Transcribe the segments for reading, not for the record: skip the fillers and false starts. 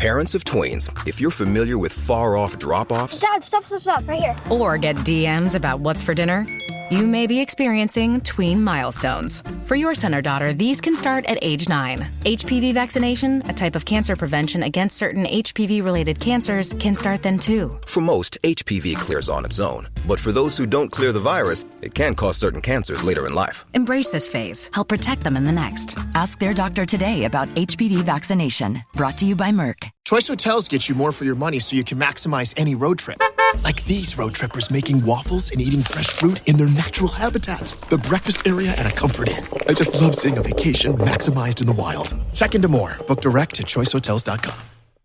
Parents of tweens, if you're familiar with far-off drop-offs... Dad, stop, right here. Or get DMs about what's for dinner, you may be experiencing tween milestones. For your son or daughter, these can start at age 9. HPV vaccination, a type of cancer prevention against certain HPV-related cancers, can start then too. For most, HPV clears on its own. But for those who don't clear the virus, it can cause certain cancers later in life. Embrace this phase. Help protect them in the next. Ask their doctor today about HPV vaccination. Brought to you by Merck. Choice Hotels get you more for your money so you can maximize any road trip. Like these road trippers making waffles and eating fresh fruit in their natural habitat. The breakfast area at a Comfort Inn. I just love seeing a vacation maximized in the wild. Check into more. Book direct at choicehotels.com.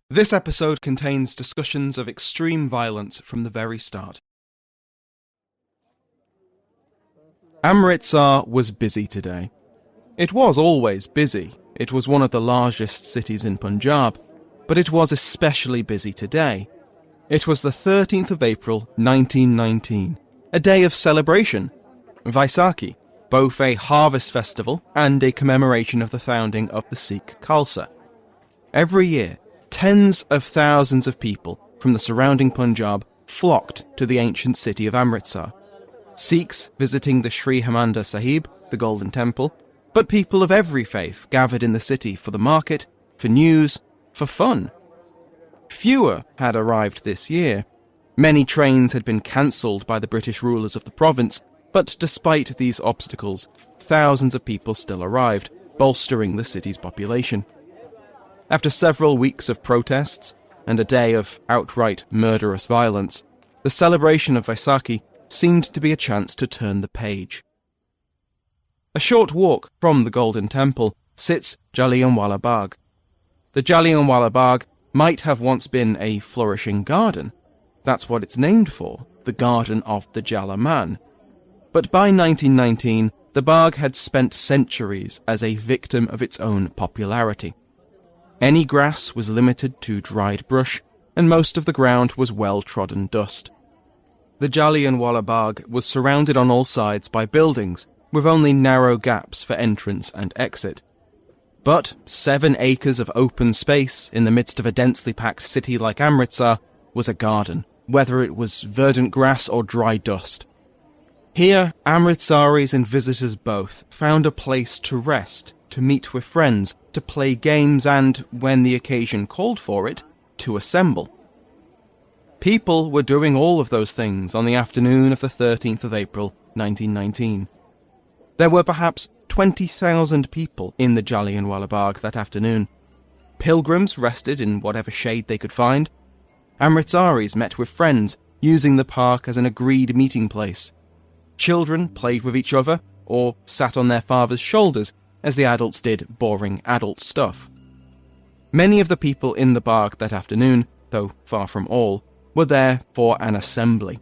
This episode contains discussions of extreme violence from the very start. Amritsar was busy today. It was always busy. It was one of the largest cities in Punjab, but it was especially busy today. It was the 13th of April, 1919, a day of celebration, Vaisakhi, both a harvest festival and a commemoration of the founding of the Sikh Khalsa. Every year, tens of thousands of people from the surrounding Punjab flocked to the ancient city of Amritsar. Sikhs visiting the Sri Harmandir Sahib, the Golden Temple, but people of every faith gathered in the city for the market, for news, for fun. Fewer had arrived this year. Many trains had been cancelled by the British rulers of the province, but despite these obstacles, thousands of people still arrived, bolstering the city's population. After several weeks of protests and a day of outright murderous violence, the celebration of Vaisakhi seemed to be a chance to turn the page. A short walk from the Golden Temple sits Jallianwala Bagh. The Jallianwala Bagh might have once been a flourishing garden. That's what it's named for, the Garden of the Jala-Man. But by 1919, the Bagh had spent centuries as a victim of its own popularity. Any grass was limited to dried brush, and most of the ground was well-trodden dust. The Jallianwala Bagh was surrounded on all sides by buildings, with only narrow gaps for entrance and exit. But 7 acres of open space in the midst of a densely packed city like Amritsar was a garden, whether it was verdant grass or dry dust. Here, Amritsaris and visitors both found a place to rest, to meet with friends, to play games and, when the occasion called for it, to assemble. People were doing all of those things on the afternoon of the 13th of April, 1919. There were perhaps 20,000 people in the Jallianwala Bagh that afternoon. Pilgrims rested in whatever shade they could find. Amritsaris met with friends, using the park as an agreed meeting place. Children played with each other, or sat on their father's shoulders, as the adults did boring adult stuff. Many of the people in the Bagh that afternoon, though far from all, were there for an assembly.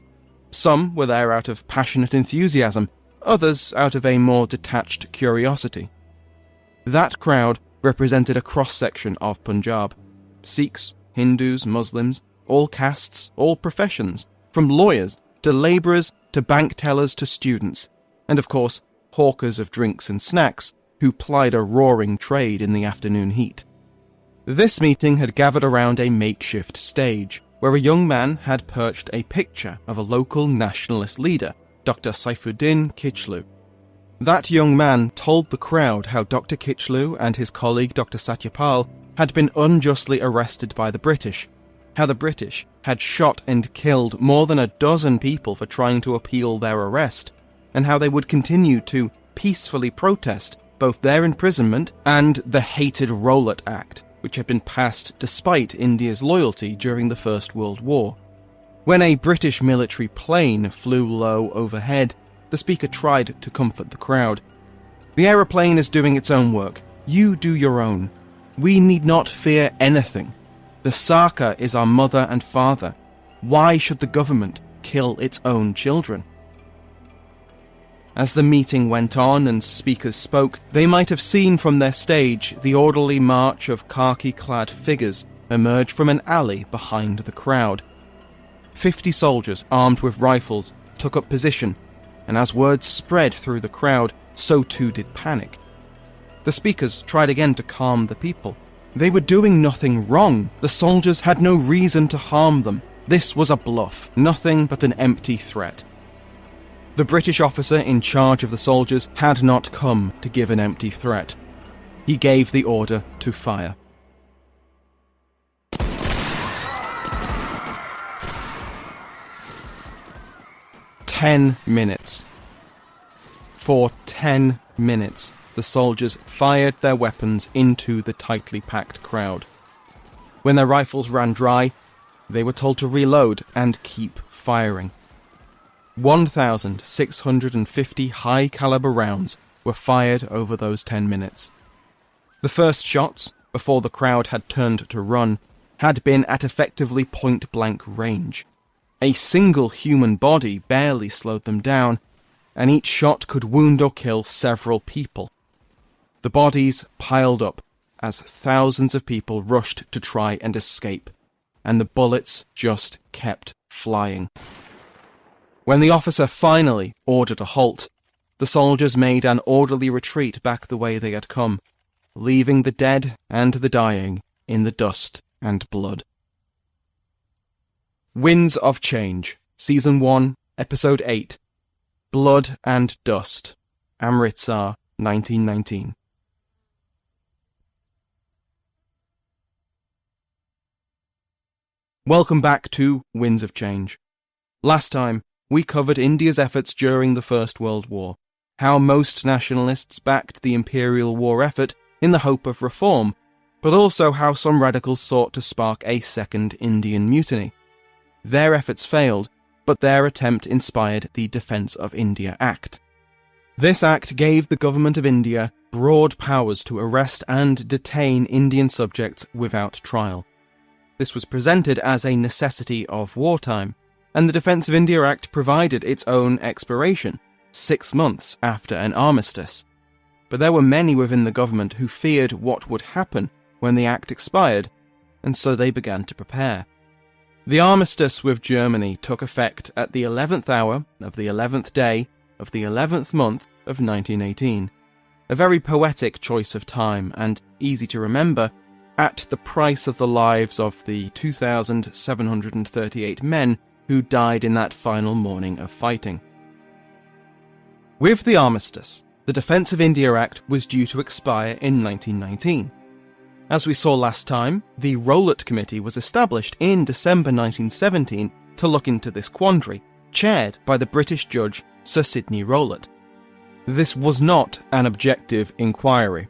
Some were there out of passionate enthusiasm, others out of a more detached curiosity. That crowd represented a cross-section of Punjab. Sikhs, Hindus, Muslims, all castes, all professions, from lawyers to labourers to bank tellers to students, and of course, hawkers of drinks and snacks who plied a roaring trade in the afternoon heat. This meeting had gathered around a makeshift stage, where a young man had perched a picture of a local nationalist leader, Dr. Saifuddin Kichlu. That young man told the crowd how Dr. Kichlu and his colleague Dr. Satyapal had been unjustly arrested by the British, how the British had shot and killed more than a dozen people for trying to appeal their arrest, and how they would continue to peacefully protest both their imprisonment and the hated Rowlatt Act, which had been passed despite India's loyalty during the First World War. When a British military plane flew low overhead, the speaker tried to comfort the crowd. "The aeroplane is doing its own work. You do your own. We need not fear anything. The Saka is our mother and father. Why should the government kill its own children?" As the meeting went on and speakers spoke, they might have seen from their stage the orderly march of khaki-clad figures emerge from an alley behind the crowd. 50 soldiers armed with rifles took up position, and as words spread through the crowd, so too did panic. The speakers tried again to calm the people, They were doing nothing wrong. The soldiers had no reason to harm them. This was a bluff, nothing but an empty threat. The British officer in charge of the soldiers had not come to give an empty threat. He gave the order to fire. "10 minutes. For 10 minutes, the soldiers fired their weapons into the tightly packed crowd. When their rifles ran dry, they were told to reload and keep firing. 1,650 high-caliber rounds were fired over those 10 minutes. The first shots, before the crowd had turned to run, had been at effectively point-blank range. A single human body barely slowed them down, and each shot could wound or kill several people. The bodies piled up as thousands of people rushed to try and escape, and the bullets just kept flying. When the officer finally ordered a halt, the soldiers made an orderly retreat back the way they had come, leaving the dead and the dying in the dust and blood. Winds of Change, Season 1, Episode 8, Blood and Dust, Amritsar, 1919. Welcome back to Winds of Change. Last time, we covered India's efforts during the First World War, how most nationalists backed the imperial war effort in the hope of reform, but also how some radicals sought to spark a second Indian mutiny. Their efforts failed, but their attempt inspired the Defence of India Act. This act gave the government of India broad powers to arrest and detain Indian subjects without trial. This was presented as a necessity of wartime, and the Defence of India Act provided its own expiration, 6 months after an armistice. But there were many within the government who feared what would happen when the act expired, and so they began to prepare. The armistice with Germany took effect at the 11th hour of the 11th day of the 11th month of 1918. A very poetic choice of time, and easy to remember, at the price of the lives of the 2,738 men who died in that final morning of fighting. With the armistice, the Defence of India Act was due to expire in 1919. As we saw last time, the Rowlatt Committee was established in December 1917 to look into this quandary, chaired by the British judge Sir Sidney Rowlatt. This was not an objective inquiry.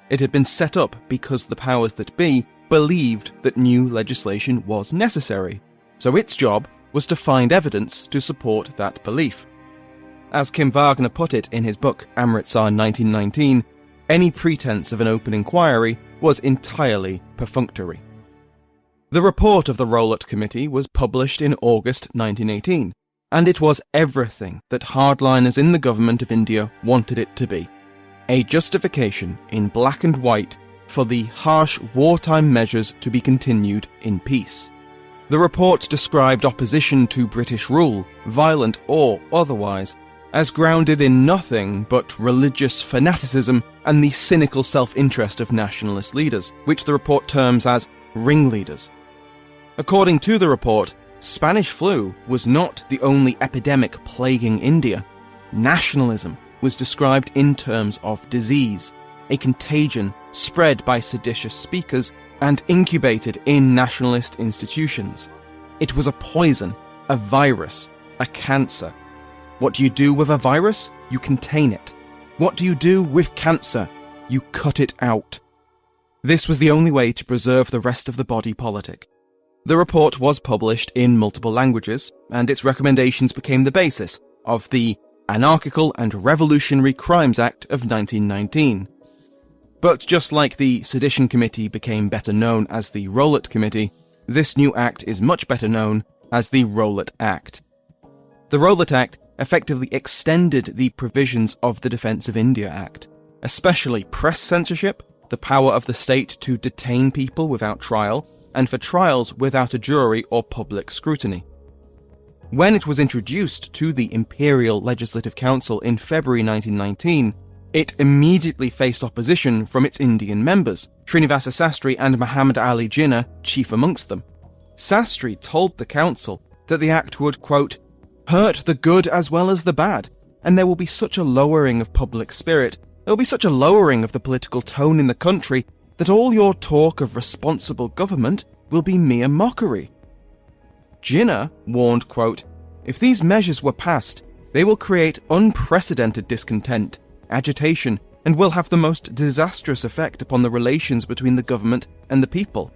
It had been set up because the powers that be believed that new legislation was necessary, so its job was to find evidence to support that belief. As Kim Wagner put it in his book Amritsar 1919, any pretense of an open inquiry was entirely perfunctory. The report of the Rowlatt Committee was published in August 1918, and it was everything that hardliners in the government of India wanted it to be. A justification in black and white for the harsh wartime measures to be continued in peace. The report described opposition to British rule, violent or otherwise, as grounded in nothing but religious fanaticism and the cynical self-interest of nationalist leaders, which the report terms as ringleaders. According to the report, Spanish flu was not the only epidemic plaguing India. Nationalism was described in terms of disease, a contagion spread by seditious speakers and incubated in nationalist institutions. It was a poison, a virus, a cancer. What do you do with a virus? You contain it. What do you do with cancer? You cut it out. This was the only way to preserve the rest of the body politic. The report was published in multiple languages, and its recommendations became the basis of the Anarchical and Revolutionary Crimes Act of 1919. But just like the Sedition Committee became better known as the Rowlatt Committee, this new act is much better known as the Rowlatt Act. The Rowlatt Act effectively extended the provisions of the Defence of India Act, especially press censorship, the power of the state to detain people without trial, and for trials without a jury or public scrutiny. When it was introduced to the Imperial Legislative Council in February 1919, it immediately faced opposition from its Indian members, Srinivasa Sastry and Muhammad Ali Jinnah chief amongst them. Sastry told the council that the Act would, quote, hurt the good as well as the bad, and there will be such a lowering of public spirit, there will be such a lowering of the political tone in the country, that all your talk of responsible government will be mere mockery. Jinnah warned, quote, if these measures were passed, they will create unprecedented discontent, agitation, and will have the most disastrous effect upon the relations between the government and the people.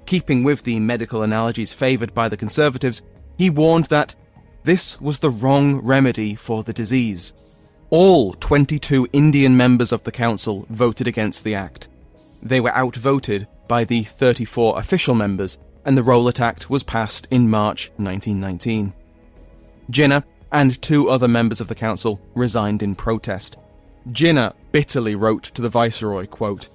Keeping with the medical analogies favoured by the Conservatives, he warned that this was the wrong remedy for the disease. All 22 Indian members of the council voted against the Act. They were outvoted by the 34 official members, and the Rowlatt Act was passed in March 1919. Jinnah and 2 other members of the council resigned in protest. Jinnah bitterly wrote to the Viceroy, quote,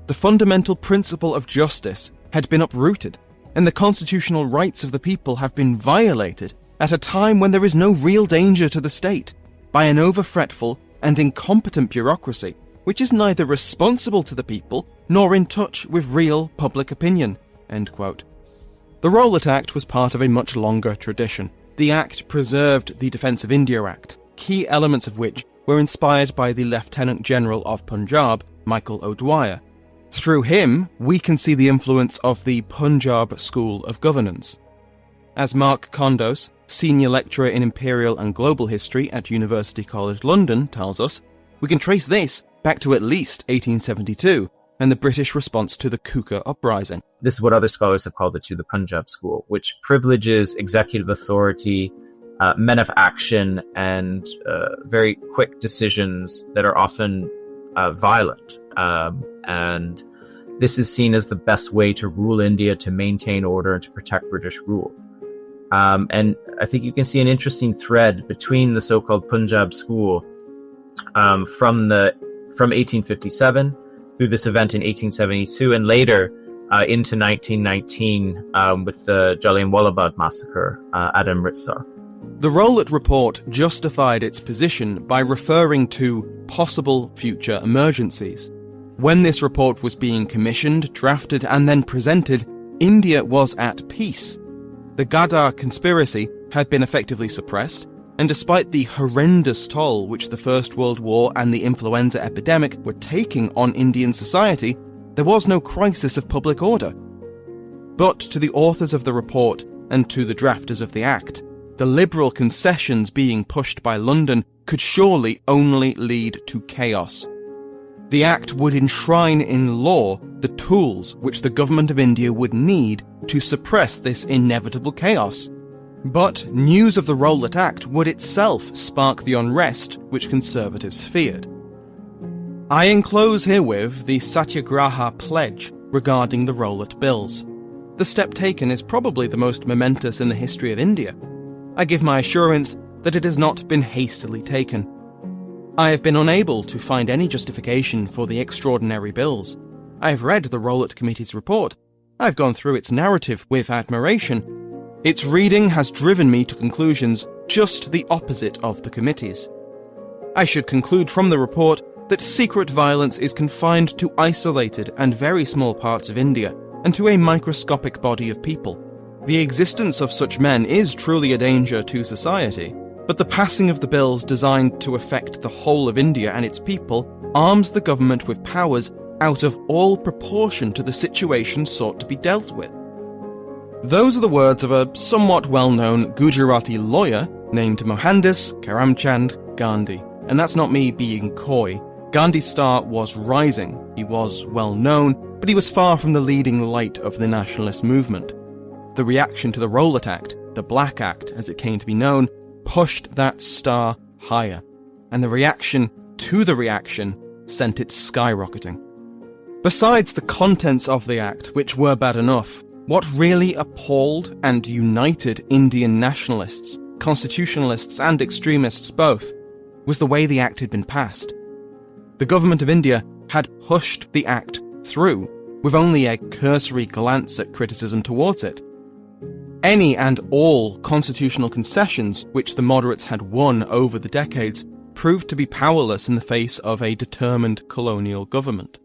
the fundamental principle of justice had been uprooted, and the constitutional rights of the people have been violated at a time when there is no real danger to the state, by an over-fretful and incompetent bureaucracy, which is neither responsible to the people nor in touch with real public opinion. End quote. The Rowlatt Act was part of a much longer tradition. The Act preserved the Defence of India Act, key elements of which were inspired by the Lieutenant General of Punjab, Michael O'Dwyer. Through him, we can see the influence of the Punjab School of Governance. As Mark Kondos, senior lecturer in Imperial and Global History at University College London, tells us, we can trace this back to at least 1872 and the British response to the Kukar uprising. This is what other scholars have called it to, the Punjab School, which privileges executive authority, men of action, and very quick decisions that are often violent. And this is seen as the best way to rule India, to maintain order, and to protect British rule. And I think you can see an interesting thread between the so-called Punjab School from 1857 through this event in 1872 and later into 1919 with the Jallianwala Bagh massacre at Amritsar. The Rowlatt Report justified its position by referring to possible future emergencies. When this report was being commissioned, drafted, and then presented, India was at peace. The Ghadar conspiracy had been effectively suppressed, and despite the horrendous toll which the First World War and the influenza epidemic were taking on Indian society, there was no crisis of public order. But to the authors of the report and to the drafters of the Act, the liberal concessions being pushed by London could surely only lead to chaos. The Act would enshrine in law the tools which the government of India would need to suppress this inevitable chaos. But news of the Rowlatt Act would itself spark the unrest which Conservatives feared. I enclose herewith the Satyagraha pledge regarding the Rowlatt Bills. The step taken is probably the most momentous in the history of India. I give my assurance that it has not been hastily taken. I have been unable to find any justification for the extraordinary bills. I have read the Rowlatt Committee's report. I have gone through its narrative with admiration. Its reading has driven me to conclusions just the opposite of the committee's. I should conclude from the report that secret violence is confined to isolated and very small parts of India and to a microscopic body of people. The existence of such men is truly a danger to society, but the passing of the bills designed to affect the whole of India and its people arms the government with powers out of all proportion to the situation sought to be dealt with. Those are the words of a somewhat well-known Gujarati lawyer named Mohandas Karamchand Gandhi. And that's not me being coy. Gandhi's star was rising. He was well-known, but he was far from the leading light of the nationalist movement. The reaction to the Rowlatt Act, the Black Act as it came to be known, pushed that star higher. And the reaction to the reaction sent it skyrocketing. Besides the contents of the Act, which were bad enough, what really appalled and united Indian nationalists, constitutionalists and extremists both, was the way the Act had been passed. The government of India had pushed the Act through, with only a cursory glance at criticism towards it. Any and all constitutional concessions which the moderates had won over the decades proved to be powerless in the face of a determined colonial government.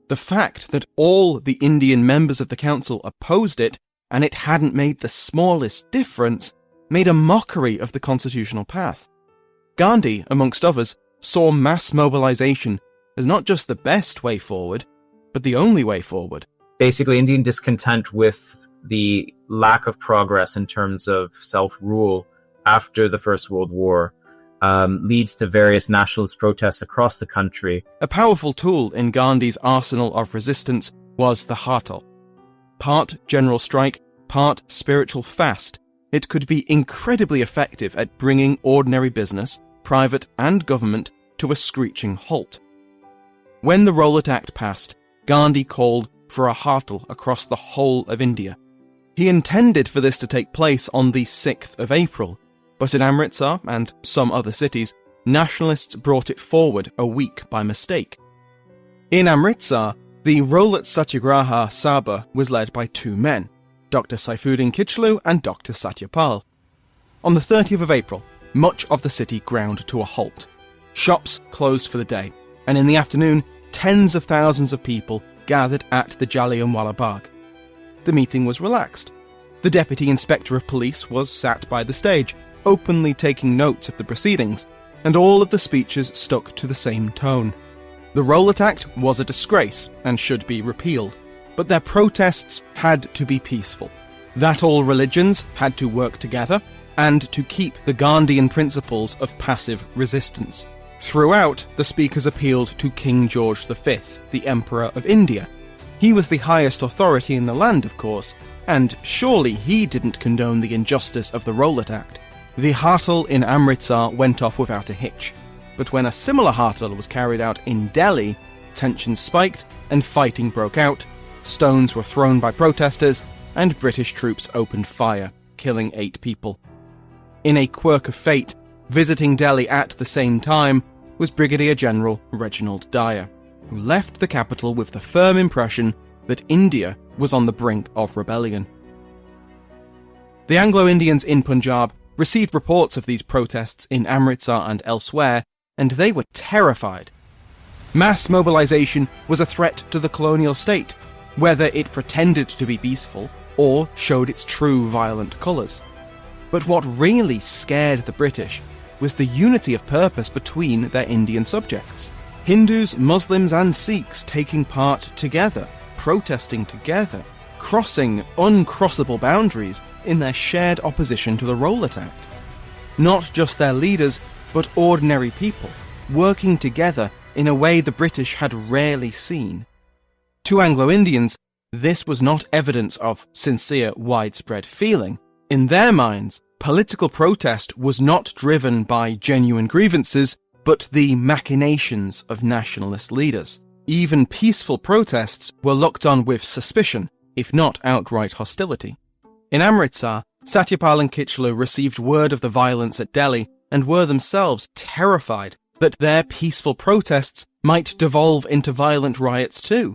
The fact that all the Indian members of the council opposed it, and it hadn't made the smallest difference, made a mockery of the constitutional path. Gandhi, amongst others, saw mass mobilization as not just the best way forward, but the only way forward. Basically, Indian discontent with the lack of progress in terms of self-rule after the First World War leads to various nationalist protests across the country. A powerful tool in Gandhi's arsenal of resistance was the hartal. Part general strike, part spiritual fast, it could be incredibly effective at bringing ordinary business, private and government, to a screeching halt. When the Rowlatt Act passed, Gandhi called for a hartal across the whole of India. He intended for this to take place on the 6th of April, but in Amritsar and some other cities, nationalists brought it forward a week by mistake. In Amritsar, the Rowlatt Satyagraha Sabha was led by two men, Dr. Saifuddin Kichlu and Dr. Satyapal. On the 30th of April, much of the city ground to a halt. Shops closed for the day, and in the afternoon, tens of thousands of people gathered at the Jallianwala Bagh. The meeting was relaxed. The Deputy Inspector of Police was sat by the stage, openly taking notes of the proceedings, and all of the speeches stuck to the same tone. The Rowlatt Act was a disgrace and should be repealed, but their protests had to be peaceful, that all religions had to work together, and to keep the Gandhian principles of passive resistance. Throughout, the speakers appealed to King George V, the Emperor of India. He was the highest authority in the land, of course, and surely he didn't condone the injustice of the Rowlatt Act. The hartal in Amritsar went off without a hitch, but when a similar hartal was carried out in Delhi, tensions spiked and fighting broke out, stones were thrown by protesters, and British troops opened fire, killing 8 people. In a quirk of fate, visiting Delhi at the same time was Brigadier General Reginald Dyer, who left the capital with the firm impression that India was on the brink of rebellion. The Anglo-Indians in Punjab received reports of these protests in Amritsar and elsewhere, and they were terrified. Mass mobilization was a threat to the colonial state, whether it pretended to be peaceful or showed its true violent colours. But what really scared the British was the unity of purpose between their Indian subjects. Hindus, Muslims and Sikhs taking part together, protesting together, crossing uncrossable boundaries in their shared opposition to the Rowlatt Act. Not just their leaders, but ordinary people, working together in a way the British had rarely seen. To Anglo-Indians, this was not evidence of sincere, widespread feeling. In their minds, political protest was not driven by genuine grievances, but the machinations of nationalist leaders. Even peaceful protests were looked on with suspicion, if not outright hostility. In Amritsar, Satyapal and Kichlu received word of the violence at Delhi and were themselves terrified that their peaceful protests might devolve into violent riots too.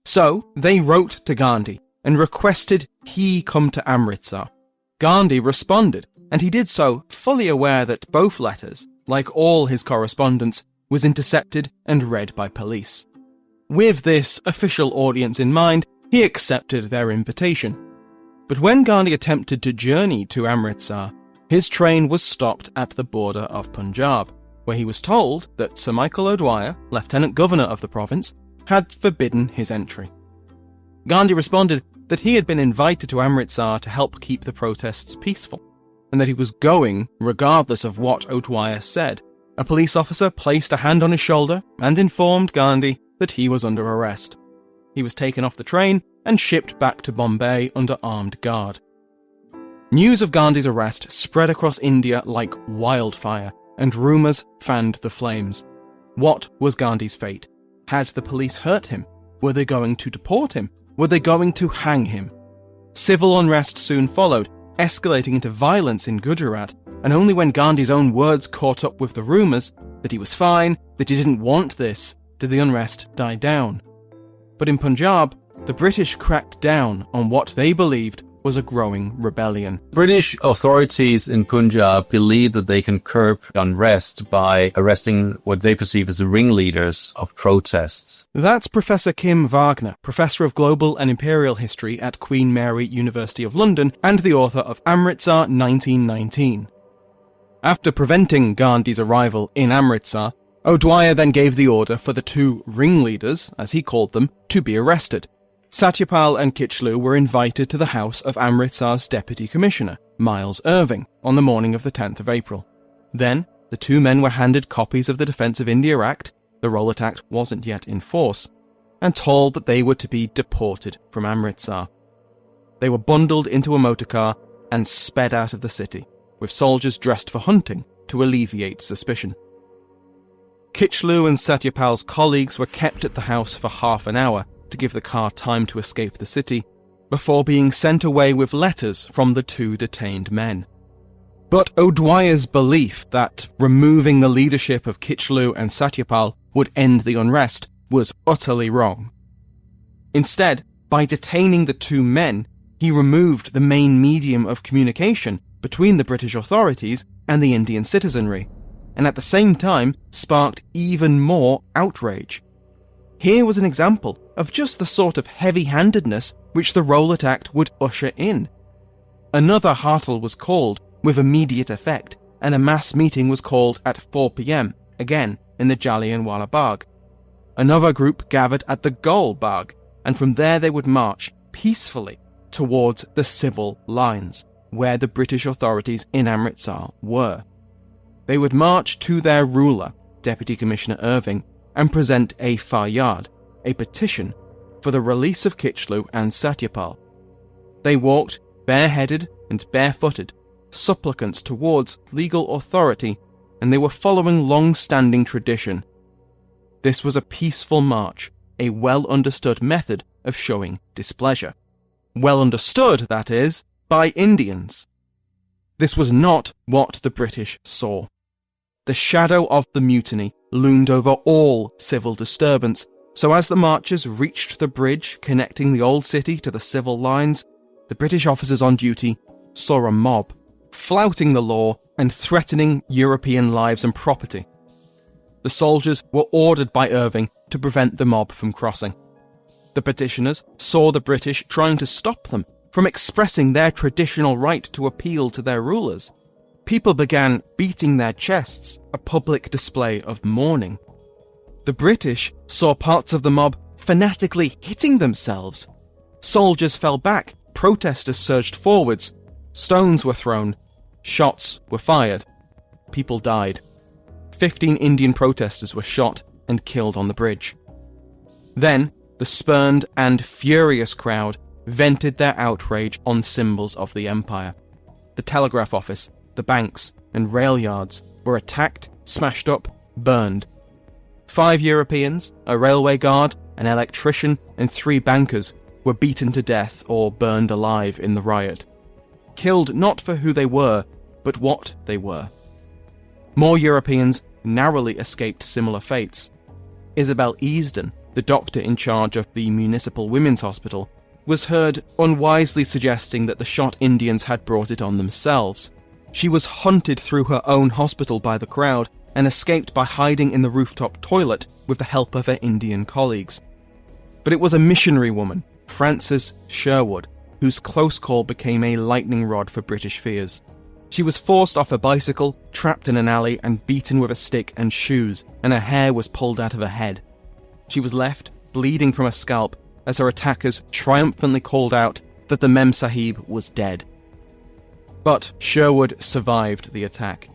So they wrote to Gandhi and requested he come to Amritsar. Gandhi responded, and he did so fully aware that both letters, like all his correspondence, was intercepted and read by police. With this official audience in mind, he accepted their invitation. But when Gandhi attempted to journey to Amritsar, his train was stopped at the border of Punjab, where he was told that Sir Michael O'Dwyer, Lieutenant Governor of the province, had forbidden his entry. Gandhi responded that he had been invited to Amritsar to help keep the protests peaceful, and that he was going regardless of what O'Dwyer said. A police officer placed a hand on his shoulder and informed Gandhi that he was under arrest. He was taken off the train and shipped back to Bombay under armed guard. News of Gandhi's arrest spread across India like wildfire, and rumours fanned the flames. What was Gandhi's fate? Had the police hurt him? Were they going to deport him? Were they going to hang him? Civil unrest soon followed, escalating into violence in Gujarat, and only when Gandhi's own words caught up with the rumours that he was fine, that he didn't want this, did the unrest die down. But in Punjab, the British cracked down on what they believed was a growing rebellion. British authorities in Punjab believe that they can curb unrest by arresting what they perceive as the ringleaders of protests. That's Professor Kim Wagner, Professor of Global and Imperial History at Queen Mary University of London and the author of Amritsar 1919. After preventing Gandhi's arrival in Amritsar, O'Dwyer then gave the order for the two ringleaders, as he called them, to be arrested. Satyapal and Kitchlew were invited to the house of Amritsar's Deputy Commissioner, Miles Irving, on the morning of the 10th of April. Then, the two men were handed copies of the Defence of India Act, the Rowlatt Act wasn't yet in force, and told that they were to be deported from Amritsar. They were bundled into a motorcar and sped out of the city, with soldiers dressed for hunting to alleviate suspicion. Kitchlew and Satyapal's colleagues were kept at the house for half an hour to give the car time to escape the city, before being sent away with letters from the two detained men. But O'Dwyer's belief that removing the leadership of Kitchlew and Satyapal would end the unrest was utterly wrong. Instead, by detaining the two men, he removed the main medium of communication between the British authorities and the Indian citizenry, and at the same time sparked even more outrage. Here was an example of just the sort of heavy-handedness which the Rowlatt Act would usher in. Another hartal was called with immediate effect, and a mass meeting was called at 4 p.m, again in the Jallianwala Bagh. Another group gathered at the Gol Bagh, and from there they would march peacefully towards the civil lines, where the British authorities in Amritsar were. They would march to their ruler, Deputy Commissioner Irving, and present a faryad, a petition, for the release of Kitchlew and Satyapal. They walked bareheaded and barefooted, supplicants towards legal authority, and they were following long-standing tradition. This was a peaceful march, a well-understood method of showing displeasure. Well understood, that is, by Indians. This was not what the British saw. The shadow of the mutiny loomed over all civil disturbance, so as the marchers reached the bridge connecting the old city to the civil lines, the British officers on duty saw a mob, flouting the law and threatening European lives and property. The soldiers were ordered by Irving to prevent the mob from crossing. The petitioners saw the British trying to stop them from expressing their traditional right to appeal to their rulers. People began beating their chests, a public display of mourning. The British saw parts of the mob fanatically hitting themselves. Soldiers fell back, protesters surged forwards, stones were thrown, shots were fired. People died. 15 Indian protesters were shot and killed on the bridge. Then, the spurned and furious crowd vented their outrage on symbols of the empire. The telegraph office, the banks, and rail yards were attacked, smashed up, burned. 5 Europeans, a railway guard, an electrician, and 3 bankers were beaten to death or burned alive in the riot. Killed not for who they were, but what they were. More Europeans narrowly escaped similar fates. Isabel Easden, the doctor in charge of the Municipal Women's Hospital, was heard unwisely suggesting that the shot Indians had brought it on themselves. She was hunted through her own hospital by the crowd and escaped by hiding in the rooftop toilet with the help of her Indian colleagues. But it was a missionary woman, Frances Sherwood, whose close call became a lightning rod for British fears. She was forced off her bicycle, trapped in an alley, and beaten with a stick and shoes, and her hair was pulled out of her head. She was left, bleeding from her scalp, as her attackers triumphantly called out that the Mem Sahib was dead. But Sherwood survived the attack.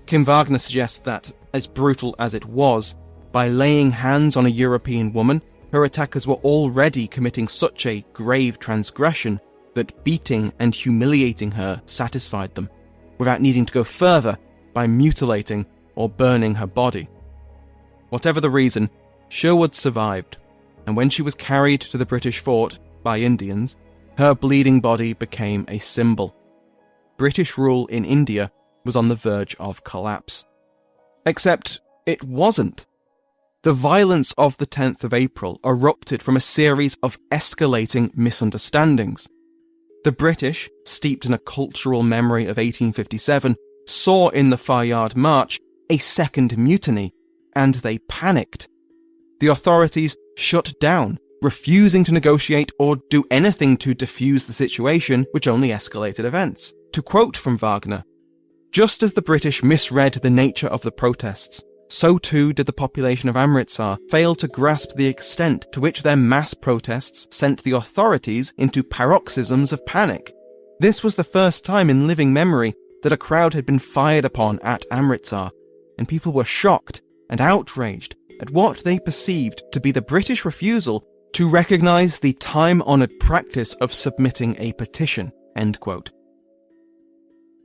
Kim Wagner suggests that, as brutal as it was, by laying hands on a European woman, her attackers were already committing such a grave transgression that beating and humiliating her satisfied them, without needing to go further by mutilating or burning her body. Whatever the reason, Sherwood survived, and when she was carried to the British fort by Indians, her bleeding body became a symbol. British rule in India was on the verge of collapse. Except it wasn't. The violence of the 10th of April erupted from a series of escalating misunderstandings. The British, steeped in a cultural memory of 1857, saw in the Fayard March a second mutiny, and they panicked. The authorities shut down, refusing to negotiate or do anything to defuse the situation, which only escalated events. To quote from Wagner, "Just as the British misread the nature of the protests, so too did the population of Amritsar fail to grasp the extent to which their mass protests sent the authorities into paroxysms of panic. This was the first time in living memory that a crowd had been fired upon at Amritsar, and people were shocked and outraged at what they perceived to be the British refusal to recognise the time-honoured practice of submitting a petition." End quote.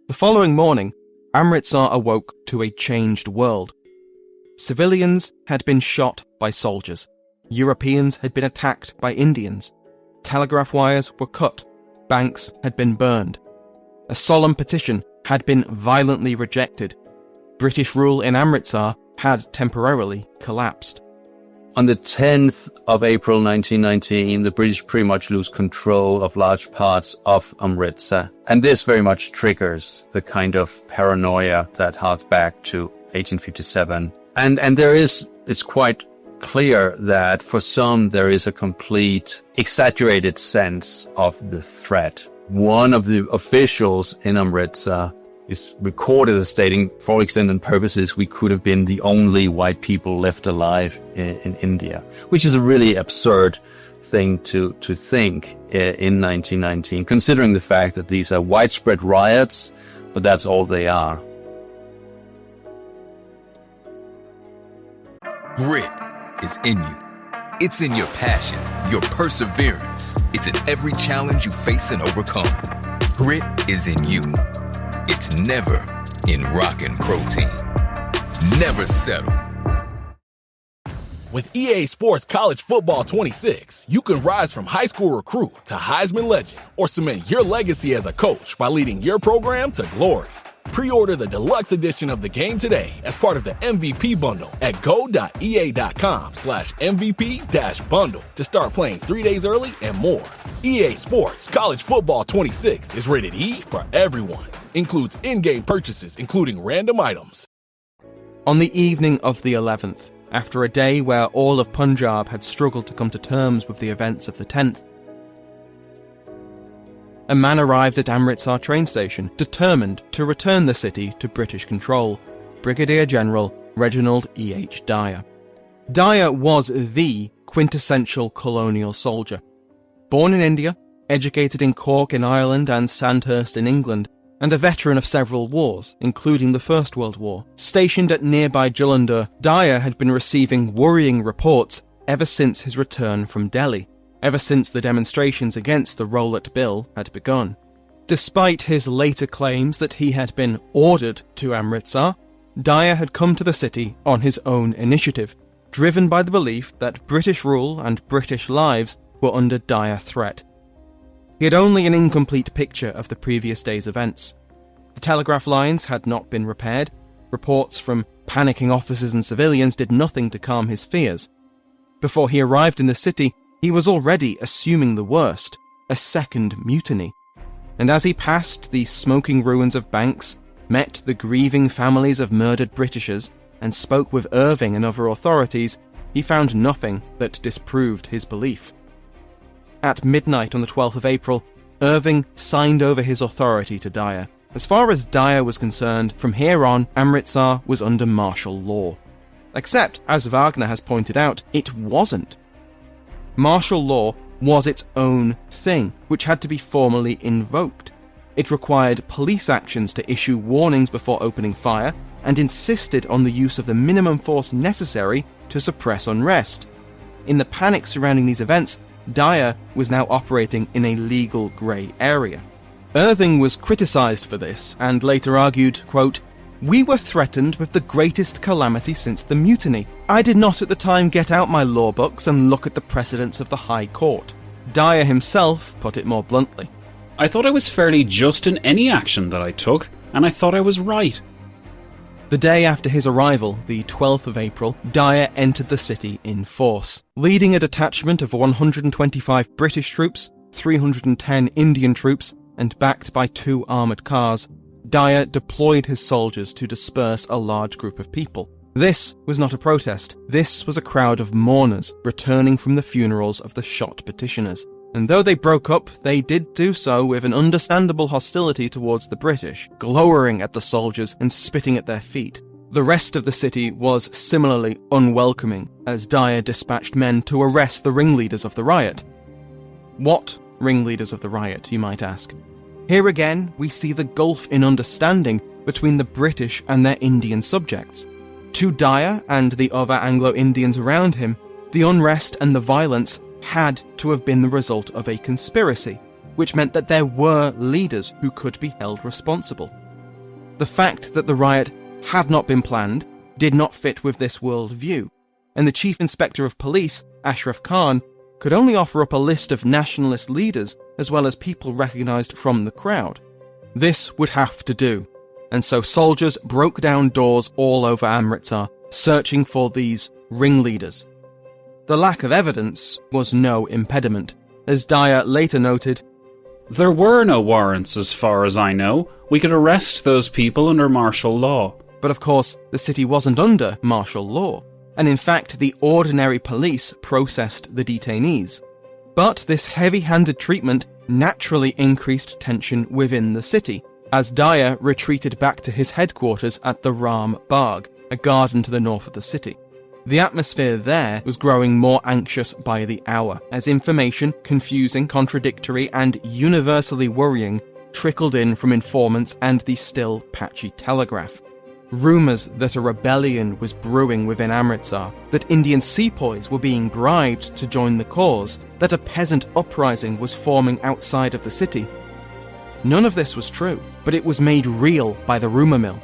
The following morning, Amritsar awoke to a changed world. Civilians had been shot by soldiers. Europeans had been attacked by Indians. Telegraph wires were cut. Banks had been burned. A solemn petition had been violently rejected. British rule in Amritsar had temporarily collapsed. On the 10th of April 1919, the British pretty much lose control of large parts of Amritsar. And this very much triggers the kind of paranoia that harks back to 1857. And it's quite clear that for some there is a complete exaggerated sense of the threat. One of the officials in Amritsar is recorded as stating, for all extent and purposes, we could have been the only white people left alive in India, which is a really absurd thing to think in 1919, considering the fact that these are widespread riots, but that's all they are. Grit is in you. It's in your passion, your perseverance. It's in every challenge you face and overcome. Grit is in you. It's never in Rockin' Protein. Never settle. With EA Sports College Football 26, you can rise from high school recruit to Heisman legend or cement your legacy as a coach by leading your program to glory. Pre-order the deluxe edition of the game today as part of the MVP bundle at go.ea.com/MVP-bundle to start playing 3 days early and more. EA Sports College Football 26 is rated E for everyone. Includes in-game purchases, including random items. On the evening of the 11th, after a day where all of Punjab had struggled to come to terms with the events of the 10th, a man arrived at Amritsar train station, determined to return the city to British control, Brigadier General Reginald E.H. Dyer. Dyer was the quintessential colonial soldier. Born in India, educated in Cork in Ireland and Sandhurst in England, and a veteran of several wars, including the First World War. Stationed at nearby Jalandhar, Dyer had been receiving worrying reports ever since his return from Delhi, ever since the demonstrations against the Rowlatt Bill had begun. Despite his later claims that he had been ordered to Amritsar, Dyer had come to the city on his own initiative, driven by the belief that British rule and British lives were under dire threat. He had only an incomplete picture of the previous day's events. The telegraph lines had not been repaired. Reports from panicking officers and civilians did nothing to calm his fears. Before he arrived in the city, he was already assuming the worst, a second mutiny. And as he passed the smoking ruins of banks, met the grieving families of murdered Britishers, and spoke with Irving and other authorities, he found nothing that disproved his belief. At midnight on the 12th of April, Irving signed over his authority to Dyer. As far as Dyer was concerned, from here on, Amritsar was under martial law. Except, as Wagner has pointed out, it wasn't. Martial law was its own thing, which had to be formally invoked. It required police actions to issue warnings before opening fire, and insisted on the use of the minimum force necessary to suppress unrest. In the panic surrounding these events, Dyer was now operating in a legal grey area. Irving was criticised for this, and later argued, quote, "We were threatened with the greatest calamity since the mutiny. I did not at the time get out my law books and look at the precedents of the High Court." Dyer himself put it more bluntly. "I thought I was fairly just in any action that I took, and I thought I was right." The day after his arrival, the 12th of April, Dyer entered the city in force. Leading a detachment of 125 British troops, 310 Indian troops and backed by 2 armoured cars, Dyer deployed his soldiers to disperse a large group of people. This was not a protest. This was a crowd of mourners returning from the funerals of the shot petitioners. And though they broke up, they did do so with an understandable hostility towards the British, glowering at the soldiers and spitting at their feet. The rest of the city was similarly unwelcoming, as Dyer dispatched men to arrest the ringleaders of the riot. What ringleaders of the riot, you might ask? Here again, we see the gulf in understanding between the British and their Indian subjects. To Dyer and the other Anglo-Indians around him, the unrest and the violence had to have been the result of a conspiracy, which meant that there were leaders who could be held responsible. The fact that the riot had not been planned did not fit with this world view, and the Chief Inspector of Police, Ashraf Khan, could only offer up a list of nationalist leaders as well as people recognised from the crowd. This would have to do, and so soldiers broke down doors all over Amritsar, searching for these ringleaders. The lack of evidence was no impediment. As Dyer later noted, "There were no warrants as far as I know. We could arrest those people under martial law." But of course, the city wasn't under martial law, and in fact the ordinary police processed the detainees. But this heavy-handed treatment naturally increased tension within the city, as Dyer retreated back to his headquarters at the Rowlatt Bagh, a garden to the north of the city. The atmosphere there was growing more anxious by the hour, as information, confusing, contradictory, and universally worrying, trickled in from informants and the still patchy telegraph. Rumours that a rebellion was brewing within Amritsar, that Indian sepoys were being bribed to join the cause, that a peasant uprising was forming outside of the city. None of this was true, but it was made real by the rumour mill.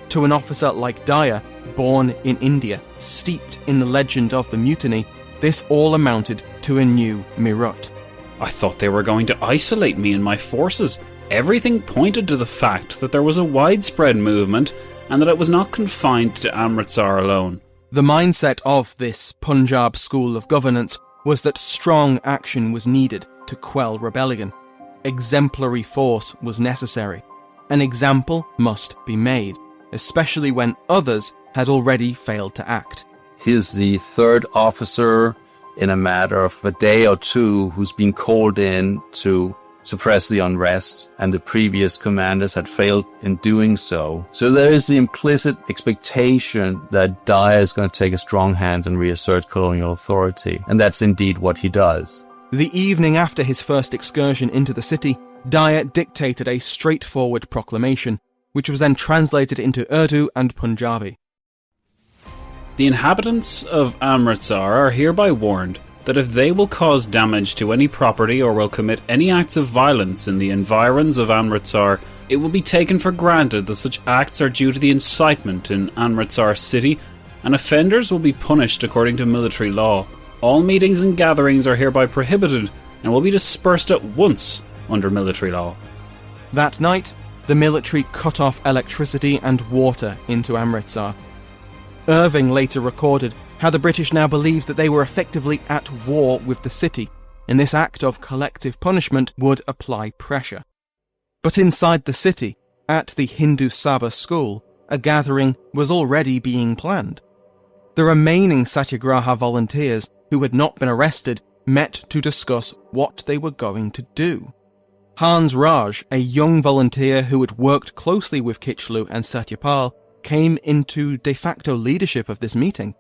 To an officer like Dyer, born in India, steeped in the legend of the Mutiny, this all amounted to a new erupt. "I thought they were going to isolate me and my forces. Everything pointed to the fact that there was a widespread movement and that it was not confined to Amritsar alone." The mindset of this Punjab school of governance was that strong action was needed to quell rebellion. Exemplary force was necessary. An example must be made, especially when others had already failed to act. He's the third officer in a matter of a day or two who's been called in to suppress the unrest, and the previous commanders had failed in doing so. So there is the implicit expectation that Dyer is going to take a strong hand and reassert colonial authority, and that's indeed what he does. The evening after his first excursion into the city, Dyer dictated a straightforward proclamation, which was then translated into Urdu and Punjabi. "The inhabitants of Amritsar are hereby warned that if they will cause damage to any property or will commit any acts of violence in the environs of Amritsar, it will be taken for granted that such acts are due to the incitement in Amritsar city, and offenders will be punished according to military law. All meetings and gatherings are hereby prohibited and will be dispersed at once under military law." That night, the military cut off electricity and water into Amritsar. Irving later recorded how the British now believed that they were effectively at war with the city, and this act of collective punishment would apply pressure. But inside the city, at the Hindu Sabha school, a gathering was already being planned. The remaining Satyagraha volunteers who had not been arrested met to discuss what they were going to do. Hans Raj, a young volunteer who had worked closely with Kitchlew and Satyapal, came into de facto leadership of this meeting.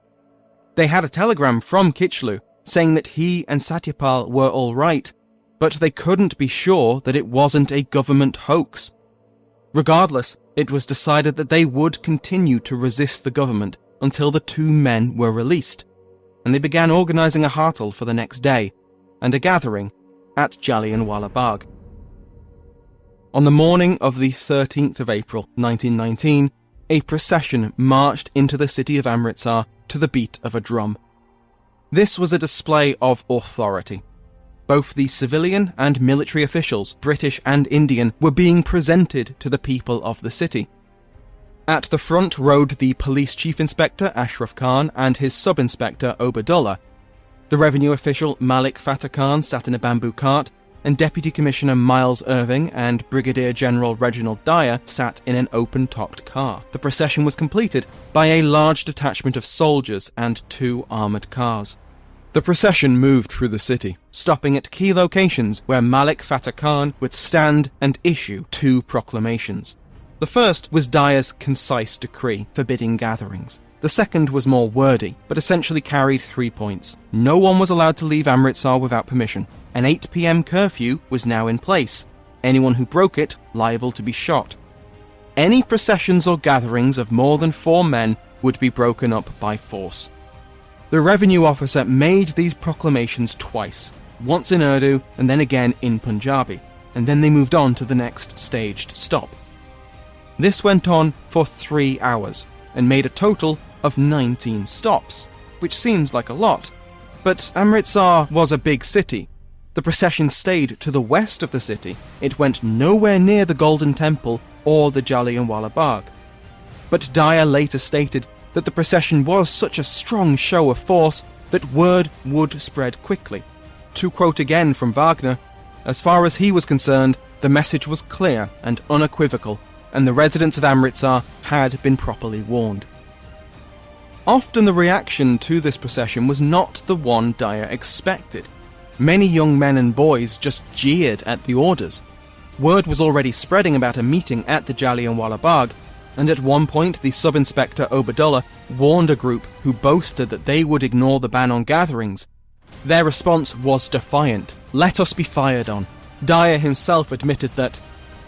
They had a telegram from Kitchlew saying that he and Satyapal were all right, but they couldn't be sure that it wasn't a government hoax. Regardless, it was decided that they would continue to resist the government until the 2 men were released, and they began organising a hartal for the next day, and a gathering at Jallianwala Bagh. On the morning of the 13th of April 1919, a procession marched into the city of Amritsar to the beat of a drum. This was a display of authority. Both the civilian and military officials, British and Indian, were being presented to the people of the city. At the front rode the police chief inspector Ashraf Khan and his sub-inspector Obadullah. The revenue official Malik Fatah Khan sat in a bamboo cart, and Deputy Commissioner Miles Irving and Brigadier General Reginald Dyer sat in an open-topped car. The procession was completed by a large detachment of soldiers and 2 armoured cars. The procession moved through the city, stopping at key locations where Malik Fatah Khan would stand and issue 2 proclamations. The first was Dyer's concise decree forbidding gatherings. The second was more wordy, but essentially carried 3 points. No one was allowed to leave Amritsar without permission. An 8 p.m. curfew was now in place. Anyone who broke it, liable to be shot. Any processions or gatherings of more than 4 men would be broken up by force. The revenue officer made these proclamations twice, once in Urdu and then again in Punjabi, and then they moved on to the next staged stop. This went on for 3 hours, and made a total of 19 stops, which seems like a lot. But Amritsar was a big city. The procession stayed to the west of the city. It went nowhere near the Golden Temple or the Jallianwala Bagh. But Dyer later stated that the procession was such a strong show of force that word would spread quickly. To quote again from Wagner, as far as he was concerned, the message was clear and unequivocal, and the residents of Amritsar had been properly warned. Often the reaction to this procession was not the one Dyer expected. Many young men and boys just jeered at the orders. Word was already spreading about a meeting at the Jallianwala Bagh, and at one point the sub-inspector Obadullah warned a group who boasted that they would ignore the ban on gatherings. Their response was defiant. "Let us be fired on." Dyer himself admitted that,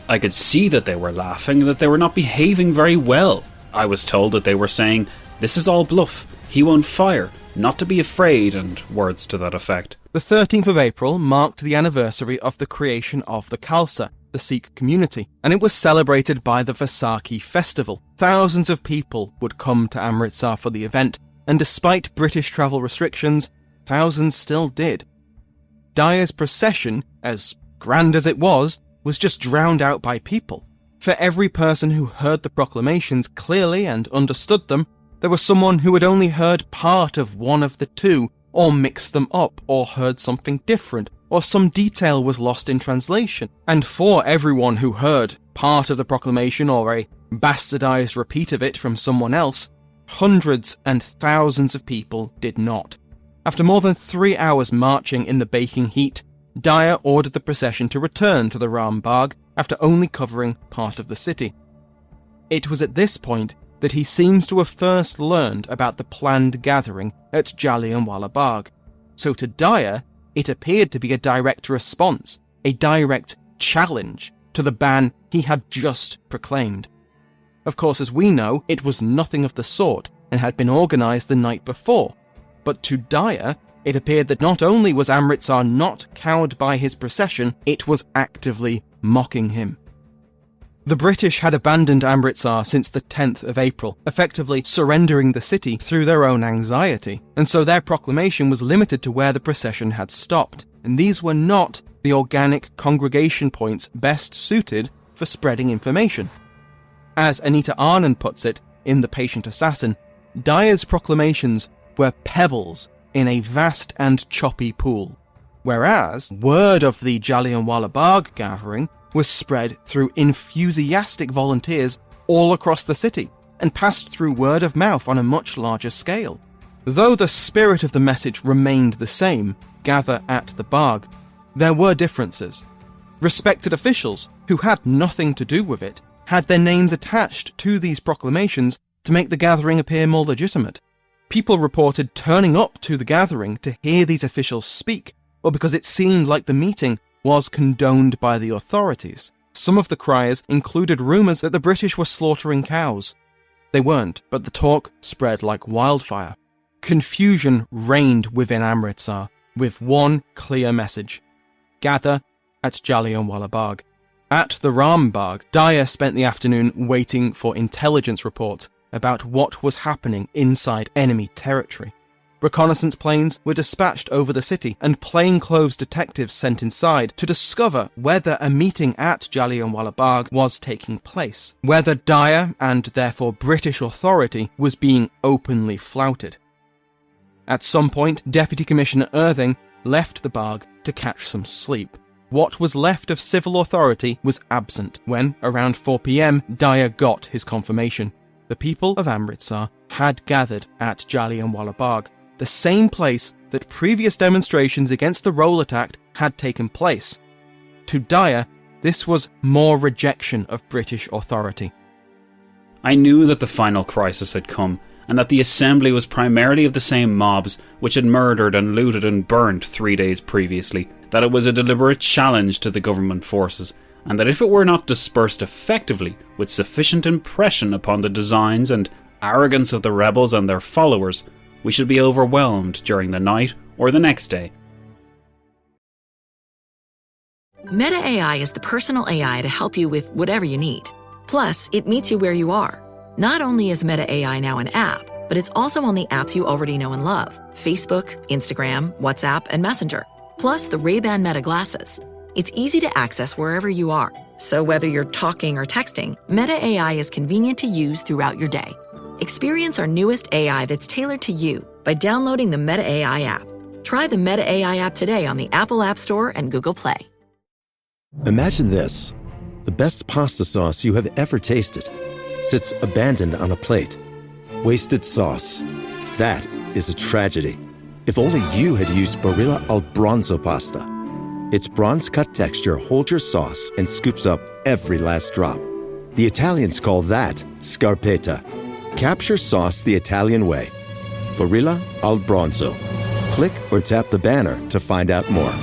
"I could see that they were laughing, that they were not behaving very well. I was told that they were saying, 'This is all bluff, he won't fire, not to be afraid,' and words to that effect." The 13th of April marked the anniversary of the creation of the Khalsa, the Sikh community, and it was celebrated by the Vaisakhi festival. Thousands of people would come to Amritsar for the event, and despite British travel restrictions, thousands still did. Dyer's procession, as grand as it was just drowned out by people. For every person who heard the proclamations clearly and understood them, there was someone who had only heard part of one of the 2, or mixed them up, or heard something different, or some detail was lost in translation. And for everyone who heard part of the proclamation or a bastardized repeat of it from someone else, hundreds and thousands of people did not. After more than 3 hours marching in the baking heat, Dyer ordered the procession to return to the Ram Bagh after only covering part of the city. It was at this point that he seems to have first learned about the planned gathering at Jallianwala Bagh. So to Dyer, it appeared to be a direct response, a direct challenge to the ban he had just proclaimed. Of course, as we know, it was nothing of the sort and had been organised the night before. But to Dyer, it appeared that not only was Amritsar not cowed by his procession, it was actively mocking him. The British had abandoned Amritsar since the 10th of April, effectively surrendering the city through their own anxiety, and so their proclamation was limited to where the procession had stopped, and these were not the organic congregation points best suited for spreading information. As Anita Arnon puts it in The Patient Assassin, Dyer's proclamations were pebbles in a vast and choppy pool, whereas word of the Jallianwala Bagh gathering was spread through enthusiastic volunteers all across the city and passed through word of mouth on a much larger scale. Though the spirit of the message remained the same, gather at the Bagh, there were differences. Respected officials, who had nothing to do with it, had their names attached to these proclamations to make the gathering appear more legitimate. People reported turning up to the gathering to hear these officials speak, or because it seemed like the meeting was condoned by the authorities. Some of the criers included rumours that the British were slaughtering cows. They weren't, but the talk spread like wildfire. Confusion reigned within Amritsar, with one clear message: gather at Jallianwala Bagh. At the Ram Bagh, Dyer spent the afternoon waiting for intelligence reports about what was happening inside enemy territory. Reconnaissance planes were dispatched over the city and plainclothes detectives sent inside to discover whether a meeting at Jallianwala Bagh was taking place, whether Dyer, and therefore British authority, was being openly flouted. At some point, Deputy Commissioner Irving left the Bagh to catch some sleep. What was left of civil authority was absent when, around 4 p.m, Dyer got his confirmation. The people of Amritsar had gathered at Jallianwala Bagh, the same place that previous demonstrations against the Rowlatt Act had taken place. To Dyer, this was more rejection of British authority. I knew that the final crisis had come, and that the assembly was primarily of the same mobs which had murdered and looted and burnt 3 days previously, that it was a deliberate challenge to the government forces, and that if it were not dispersed effectively with sufficient impression upon the designs and arrogance of the rebels and their followers, we should be overwhelmed during the night or the next day. Meta AI is the personal AI to help you with whatever you need. Plus, it meets you where you are. Not only is Meta AI now an app, but it's also on the apps you already know and love: Facebook, Instagram, WhatsApp, and Messenger. Plus the Ray-Ban Meta glasses. It's easy to access wherever you are. So whether you're talking or texting, Meta AI is convenient to use throughout your day. Experience our newest AI that's tailored to you by downloading the Meta AI app. Try the Meta AI app today on the Apple App Store and Google Play. Imagine this. The best pasta sauce you have ever tasted sits abandoned on a plate. Wasted sauce. That is a tragedy. If only you had used Barilla al Bronzo pasta. Its bronze-cut texture holds your sauce and scoops up every last drop. The Italians call that scarpetta. Capture sauce the Italian way. Barilla al Bronzo. Click or tap the banner to find out more.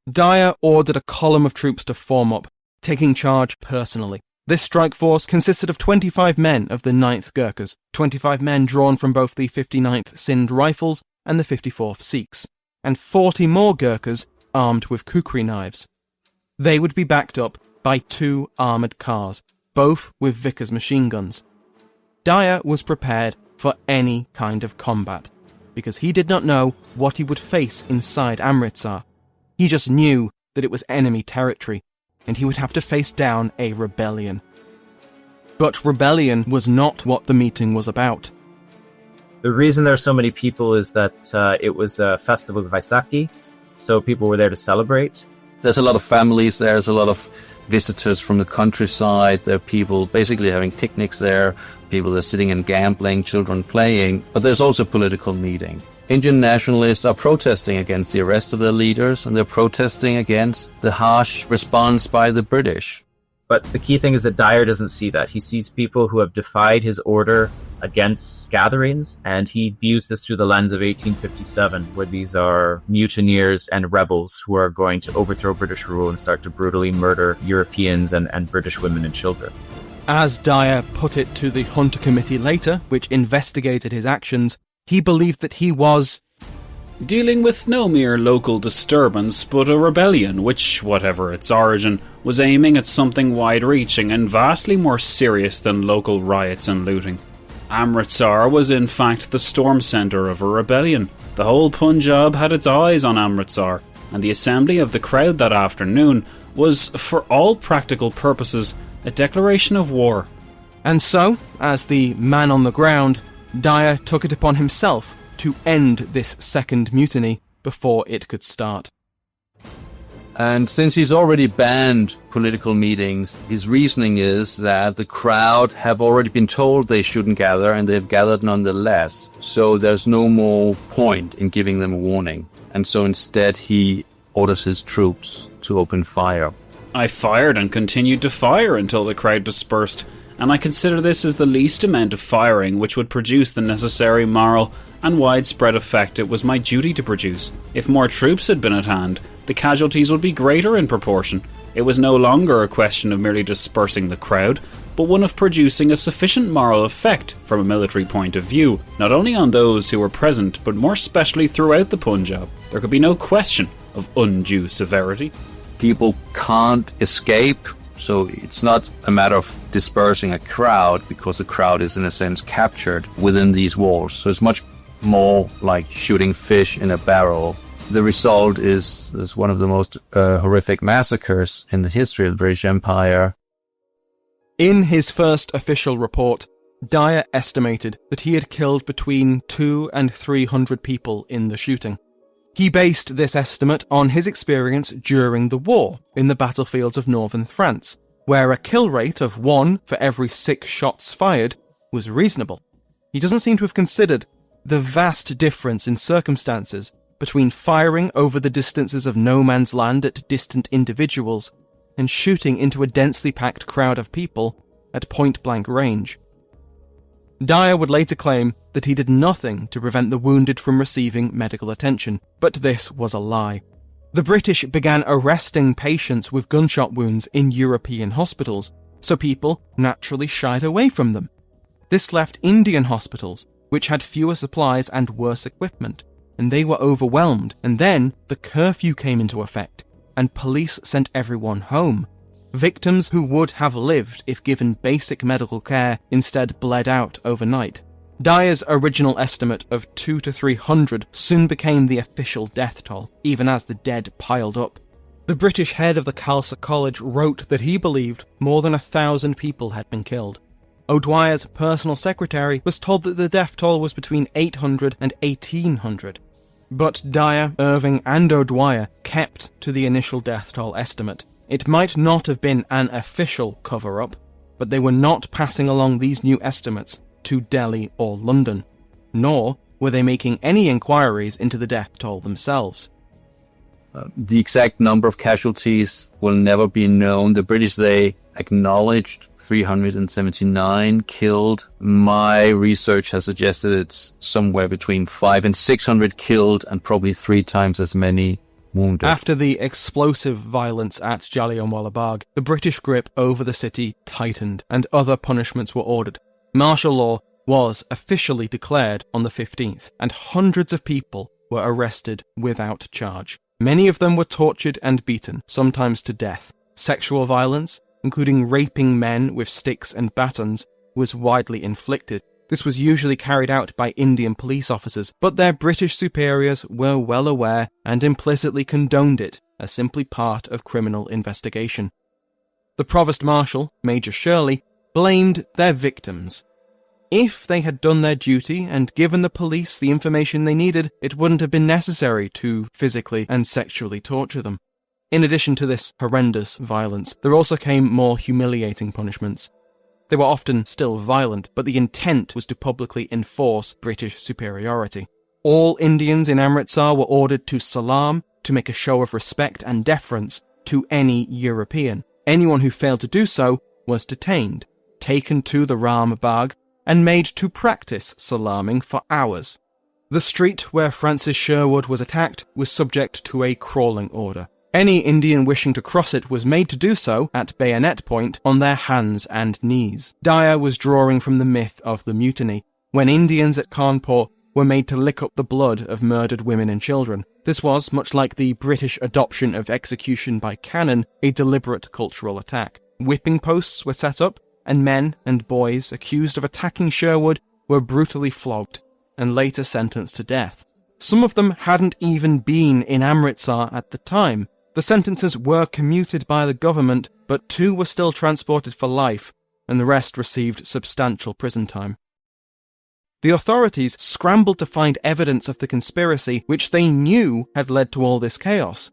Dyer ordered a column of troops to form up, taking charge personally. This strike force consisted of 25 men of the 9th Gurkhas, 25 men drawn from both the 59th Sindh Rifles and the 54th Sikhs, and 40 more Gurkhas armed with kukri knives. They would be backed up by 2 armoured cars, both with Vickers machine guns. Dyer was prepared for any kind of combat, because he did not know what he would face inside Amritsar. He just knew that it was enemy territory, and he would have to face down a rebellion. But rebellion was not what the meeting was about. The reason there are so many people is that it was a festival of Vaisakhi, so people were there to celebrate. There's a lot of families there, there's a lot of visitors from the countryside, there are people basically having picnics there, people are sitting and gambling, children playing, but there's also a political meeting. Indian nationalists are protesting against the arrest of their leaders, and they're protesting against the harsh response by the British. But the key thing is that Dyer doesn't see that. He sees people who have defied his order against gatherings, and he views this through the lens of 1857, where these are mutineers and rebels who are going to overthrow British rule and start to brutally murder Europeans and British women and children. As Dyer put it to the Hunter Committee later, which investigated his actions, he believed that he was dealing with no mere local disturbance, but a rebellion which, whatever its origin, was aiming at something wide-reaching and vastly more serious than local riots and looting. Amritsar was in fact the storm centre of a rebellion. The whole Punjab had its eyes on Amritsar, and the assembly of the crowd that afternoon was, for all practical purposes, a declaration of war. And so, as the man on the ground, Dyer took it upon himself to end this second mutiny before it could start. And since he's already banned political meetings, his reasoning is that the crowd have already been told they shouldn't gather, and they've gathered nonetheless. So there's no more point in giving them a warning. And so instead he orders his troops to open fire. I fired and continued to fire until the crowd dispersed, and I consider this as the least amount of firing which would produce the necessary moral and widespread effect it was my duty to produce. If more troops had been at hand, the casualties would be greater in proportion. It was no longer a question of merely dispersing the crowd, but one of producing a sufficient moral effect from a military point of view, not only on those who were present, but more especially throughout the Punjab. There could be no question of undue severity. People can't escape, so it's not a matter of dispersing a crowd, because the crowd is in a sense captured within these walls. So it's much more like shooting fish in a barrel. The result is one of the most horrific massacres in the history of the British Empire. In his first official report, Dyer estimated that he had killed between 200 and 300 people in the shooting. He based this estimate on his experience during the war in the battlefields of northern France, where a kill rate of 1 for every 6 shots fired was reasonable. He doesn't seem to have considered the vast difference in circumstances between firing over the distances of no man's land at distant individuals and shooting into a densely packed crowd of people at point-blank range. Dyer would later claim that he did nothing to prevent the wounded from receiving medical attention, but this was a lie. The British began arresting patients with gunshot wounds in European hospitals, so people naturally shied away from them. This left Indian hospitals, which had fewer supplies and worse equipment, and they were overwhelmed, and then the curfew came into effect, and police sent everyone home. Victims who would have lived if given basic medical care instead bled out overnight. Dyer's original estimate of 200 to 300 soon became the official death toll, even as the dead piled up. The British head of the Khalsa College wrote that he believed more than 1,000 people had been killed. O'Dwyer's personal secretary was told that the death toll was between 800 and 1,800. But Dyer, Irving and O'Dwyer kept to the initial death toll estimate. It might not have been an official cover-up, but they were not passing along these new estimates to Delhi or London, nor were they making any inquiries into the death toll themselves. The exact number of casualties will never be known. The British, they acknowledged 379 killed. My research has suggested it's somewhere between 500 and 600 killed and probably 3 times as many wounded. After the explosive violence at Jallianwala Bagh, the British grip over the city tightened and other punishments were ordered. Martial law was officially declared on the 15th, and hundreds of people were arrested without charge. Many of them were tortured and beaten, sometimes to death. Sexual violence, including raping men with sticks and batons, was widely inflicted. This was usually carried out by Indian police officers, but their British superiors were well aware and implicitly condoned it as simply part of criminal investigation. The Provost Marshal, Major Shirley, blamed their victims. If they had done their duty and given the police the information they needed, it wouldn't have been necessary to physically and sexually torture them. In addition to this horrendous violence, there also came more humiliating punishments. They were often still violent, but the intent was to publicly enforce British superiority. All Indians in Amritsar were ordered to salaam, to make a show of respect and deference to any European. Anyone who failed to do so was detained, taken to the Ram Bagh, and made to practice salaaming for hours. The street where Francis Sherwood was attacked was subject to a crawling order. Any Indian wishing to cross it was made to do so, at bayonet point, on their hands and knees. Dyer was drawing from the myth of the Mutiny, when Indians at Cawnpore were made to lick up the blood of murdered women and children. This was, much like the British adoption of execution by cannon, a deliberate cultural attack. Whipping posts were set up, and men and boys accused of attacking Sherwood were brutally flogged, and later sentenced to death. Some of them hadn't even been in Amritsar at the time. The sentences were commuted by the government, but 2 were still transported for life, and the rest received substantial prison time. The authorities scrambled to find evidence of the conspiracy which they knew had led to all this chaos.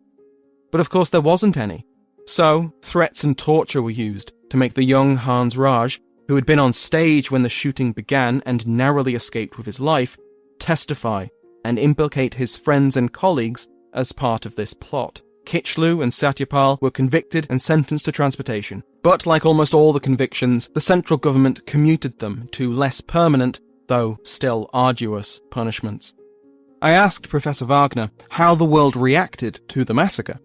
But of course there wasn't any. So, threats and torture were used to make the young Hans Raj, who had been on stage when the shooting began and narrowly escaped with his life, testify and implicate his friends and colleagues as part of this plot. Kitchlew and Satyapal were convicted and sentenced to transportation. But like almost all the convictions, the central government commuted them to less permanent, though still arduous, punishments. I asked Professor Wagner how the world reacted to the massacre.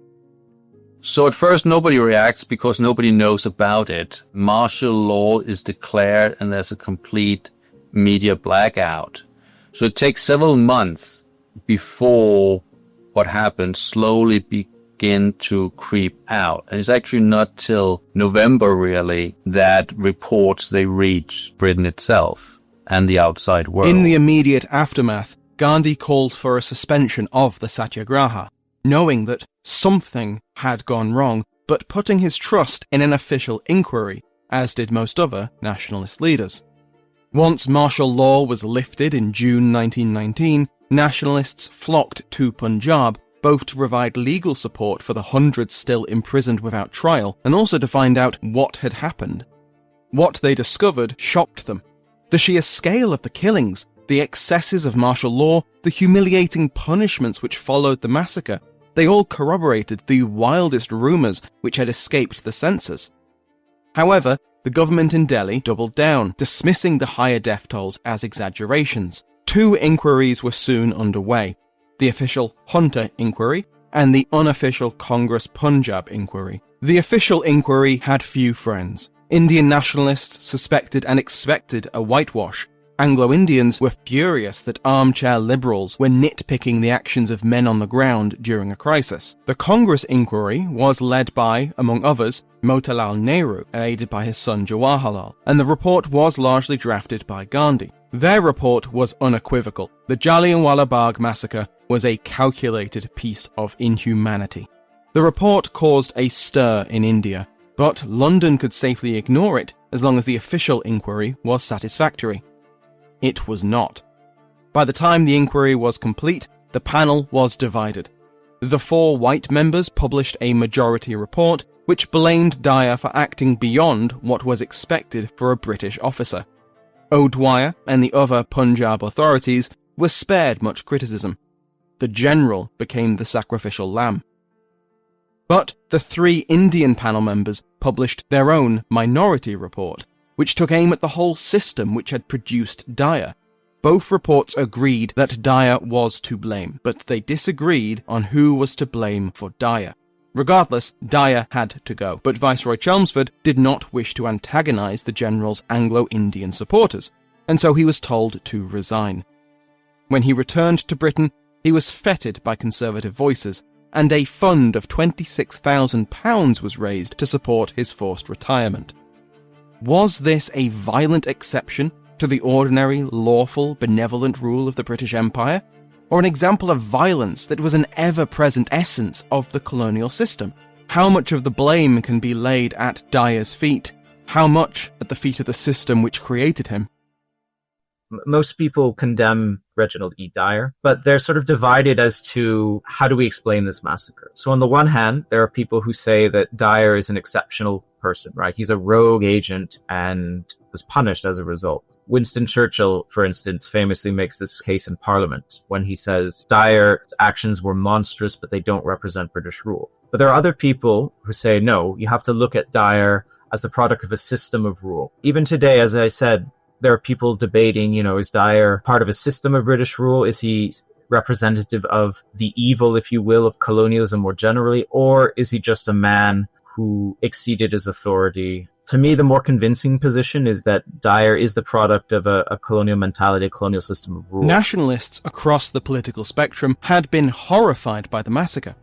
So at first nobody reacts because nobody knows about it. Martial law is declared and there's a complete media blackout. So it takes several months before what happened slowly begin to creep out. And it's actually not till November really that reports they reach Britain itself and the outside world. In the immediate aftermath, Gandhi called for a suspension of the Satyagraha, knowing that something had gone wrong, but putting his trust in an official inquiry, as did most other nationalist leaders. Once martial law was lifted in June 1919, nationalists flocked to Punjab, both to provide legal support for the hundreds still imprisoned without trial, and also to find out what had happened. What they discovered shocked them. The sheer scale of the killings, the excesses of martial law, the humiliating punishments which followed the massacre, they all corroborated the wildest rumours which had escaped the censors. However, the government in Delhi doubled down, dismissing the higher death tolls as exaggerations. 2 inquiries were soon underway: the official Hunter inquiry and the unofficial Congress Punjab inquiry. The official inquiry had few friends. Indian nationalists suspected and expected a whitewash. Anglo-Indians were furious that armchair liberals were nitpicking the actions of men on the ground during a crisis. The Congress inquiry was led by, among others, Motilal Nehru, aided by his son Jawaharlal, and the report was largely drafted by Gandhi. Their report was unequivocal. The Jallianwala Bagh massacre was a calculated piece of inhumanity. The report caused a stir in India, but London could safely ignore it as long as the official inquiry was satisfactory. It was not. By the time the inquiry was complete, the panel was divided. The 4 white members published a majority report which blamed Dyer for acting beyond what was expected for a British officer. Dwyer and the other Punjab authorities were spared much criticism. The general became the sacrificial lamb. But the 3 Indian panel members published their own minority report, which took aim at the whole system which had produced Dyer. Both reports agreed that Dyer was to blame, but they disagreed on who was to blame for Dyer. Regardless, Dyer had to go, but Viceroy Chelmsford did not wish to antagonise the general's Anglo-Indian supporters, and so he was told to resign. When he returned to Britain, he was feted by Conservative voices, and a fund of £26,000 was raised to support his forced retirement. Was this a violent exception to the ordinary, lawful, benevolent rule of the British Empire, or an example of violence that was an ever-present essence of the colonial system? How much of the blame can be laid at Dyer's feet? How much at the feet of the system which created him? Most people condemn Reginald E. Dyer, but they're sort of divided as to how do we explain this massacre. So on the one hand, there are people who say that Dyer is an exceptional person, right? He's a rogue agent and was punished as a result. Winston Churchill, for instance, famously makes this case in Parliament when he says Dyer's actions were monstrous, but they don't represent British rule. But there are other people who say, no, you have to look at Dyer as the product of a system of rule. Even today, as I said, there are people debating, is Dyer part of a system of British rule? Is he representative of the evil, if you will, of colonialism more generally? Or is he just a man who exceeded his authority? To me, the more convincing position is that Dyer is the product of a colonial mentality, a colonial system of rule. Nationalists across the political spectrum had been horrified by the massacre.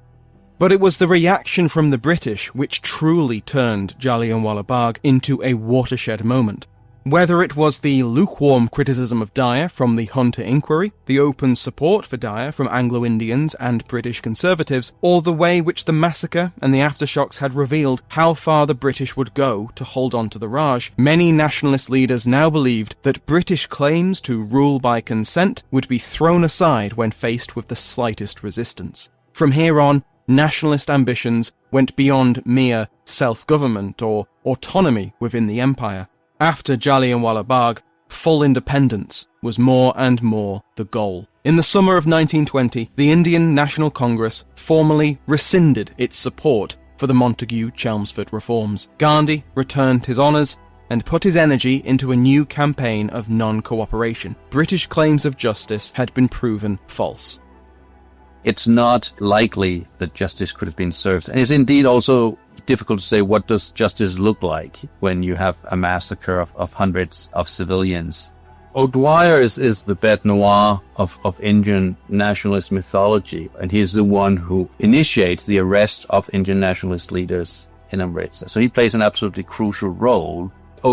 But it was the reaction from the British which truly turned Jallianwala Bagh into a watershed moment. Whether it was the lukewarm criticism of Dyer from the Hunter inquiry, the open support for Dyer from Anglo-Indians and British Conservatives, or the way which the massacre and the aftershocks had revealed how far the British would go to hold on to the Raj, many nationalist leaders now believed that British claims to rule by consent would be thrown aside when faced with the slightest resistance. From here on, nationalist ambitions went beyond mere self-government or autonomy within the empire. After Jallianwala Bagh, full independence was more and more the goal. In the summer of 1920, the Indian National Congress formally rescinded its support for the Montagu-Chelmsford Reforms. Gandhi returned his honours and put his energy into a new campaign of non-cooperation. British claims of justice had been proven false. It's not likely that justice could have been served, and it's indeed also difficult to say what does justice look like when you have a massacre of hundreds of civilians. Dwyer is the bête noire of Indian nationalist mythology, and he is the one who initiates the arrest of Indian nationalist leaders in Amritsar. So he plays an absolutely crucial role.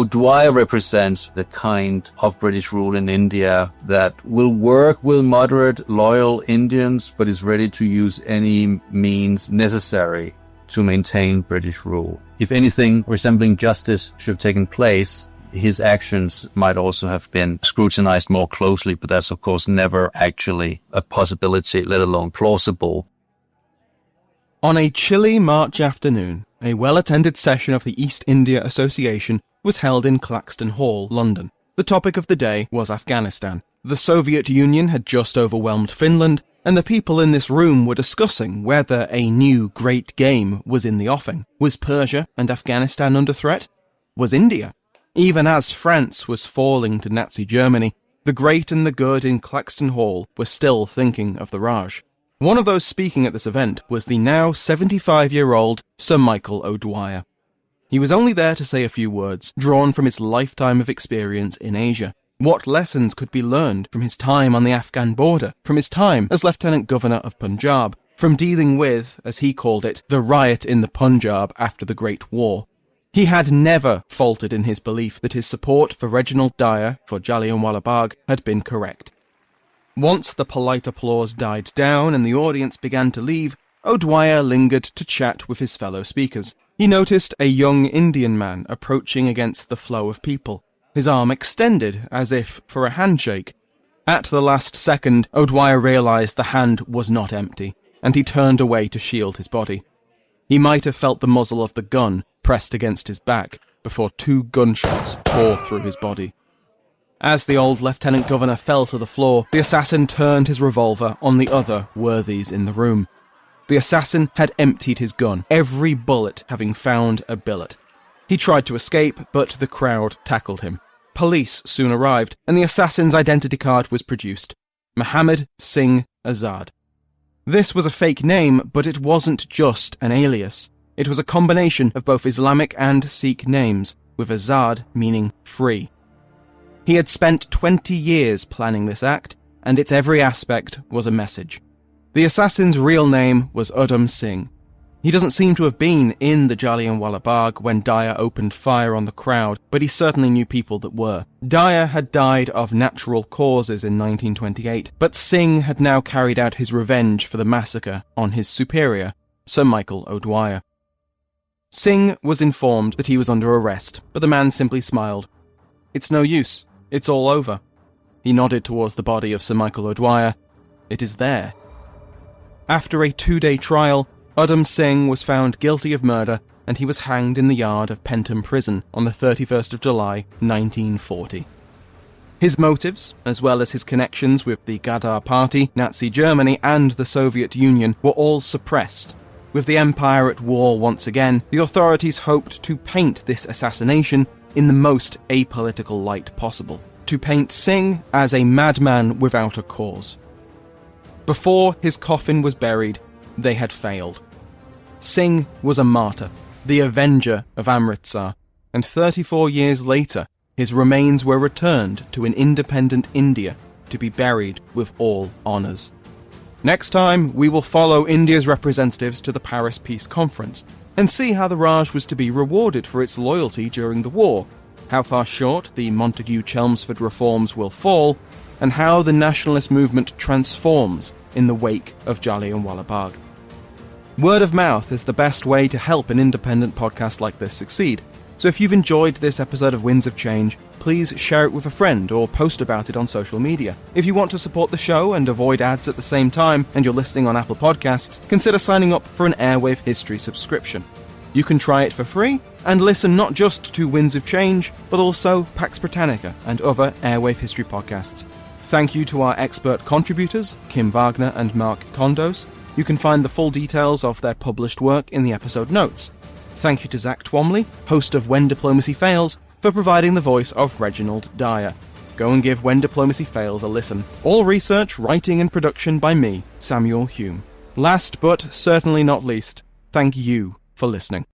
Dwyer represents the kind of British rule in India that will work with moderate, loyal Indians, but is ready to use any means necessary to maintain British rule. If anything resembling justice should have taken place, his actions might also have been scrutinized more closely, but that's of course never actually a possibility, let alone plausible. On a chilly March afternoon, a well-attended session of the East India Association was held in Claxton Hall, London. The topic of the day was Afghanistan. The Soviet Union had just overwhelmed Finland, and the people in this room were discussing whether a new great game was in the offing. Was Persia and Afghanistan under threat? Was India? Even as France was falling to Nazi Germany, the great and the good in Claxton Hall were still thinking of the Raj. One of those speaking at this event was the now 75-year-old Sir Michael O'Dwyer. He was only there to say a few words, drawn from his lifetime of experience in Asia. What lessons could be learned from his time on the Afghan border, from his time as Lieutenant Governor of Punjab, from dealing with, as he called it, the riot in the Punjab after the Great War? He had never faltered in his belief that his support for Reginald Dyer, for Jallianwala Bagh, had been correct. Once the polite applause died down and the audience began to leave, O'Dwyer lingered to chat with his fellow speakers. He noticed a young Indian man approaching against the flow of people, his arm extended as if for a handshake. At the last second, O'Dwyer realised the hand was not empty, and he turned away to shield his body. He might have felt the muzzle of the gun pressed against his back before 2 gunshots tore through his body. As the old Lieutenant Governor fell to the floor, the assassin turned his revolver on the other worthies in the room. The assassin had emptied his gun, every bullet having found a billet. He tried to escape, but the crowd tackled him. Police soon arrived, and the assassin's identity card was produced. Muhammad Singh Azad. This was a fake name, but it wasn't just an alias. It was a combination of both Islamic and Sikh names, with Azad meaning free. He had spent 20 years planning this act, and its every aspect was a message. The assassin's real name was Udham Singh. He doesn't seem to have been in the Jallianwala Bagh when Dyer opened fire on the crowd, but he certainly knew people that were. Dyer had died of natural causes in 1928, but Singh had now carried out his revenge for the massacre on his superior, Sir Michael O'Dwyer. Singh was informed that he was under arrest, but the man simply smiled. "It's no use. It's all over." He nodded towards the body of Sir Michael O'Dwyer. "It is there." After a 2-day trial, Udham Singh was found guilty of murder, and he was hanged in the yard of Penton Prison on the 31st of July, 1940. His motives, as well as his connections with the Ghadar Party, Nazi Germany, and the Soviet Union, were all suppressed. With the empire at war once again, the authorities hoped to paint this assassination in the most apolitical light possible, to paint Singh as a madman without a cause. Before his coffin was buried, they had failed. Singh was a martyr, the avenger of Amritsar, and 34 years later, his remains were returned to an independent India to be buried with all honours. Next time, we will follow India's representatives to the Paris Peace Conference and see how the Raj was to be rewarded for its loyalty during the war, how far short the Montagu-Chelmsford Reforms will fall, and how the nationalist movement transforms in the wake of Jallianwala Bagh. Word of mouth is the best way to help an independent podcast like this succeed. So if you've enjoyed this episode of Winds of Change, please share it with a friend or post about it on social media. If you want to support the show and avoid ads at the same time, and you're listening on Apple Podcasts, consider signing up for an Airwave History subscription. You can try it for free and listen not just to Winds of Change, but also Pax Britannica and other Airwave History podcasts. Thank you to our expert contributors, Kim Wagner and Mark Kondos. You can find the full details of their published work in the episode notes. Thank you to Zach Twomley, host of When Diplomacy Fails, for providing the voice of Reginald Dyer. Go and give When Diplomacy Fails a listen. All research, writing and production by me, Samuel Hume. Last but certainly not least, thank you for listening.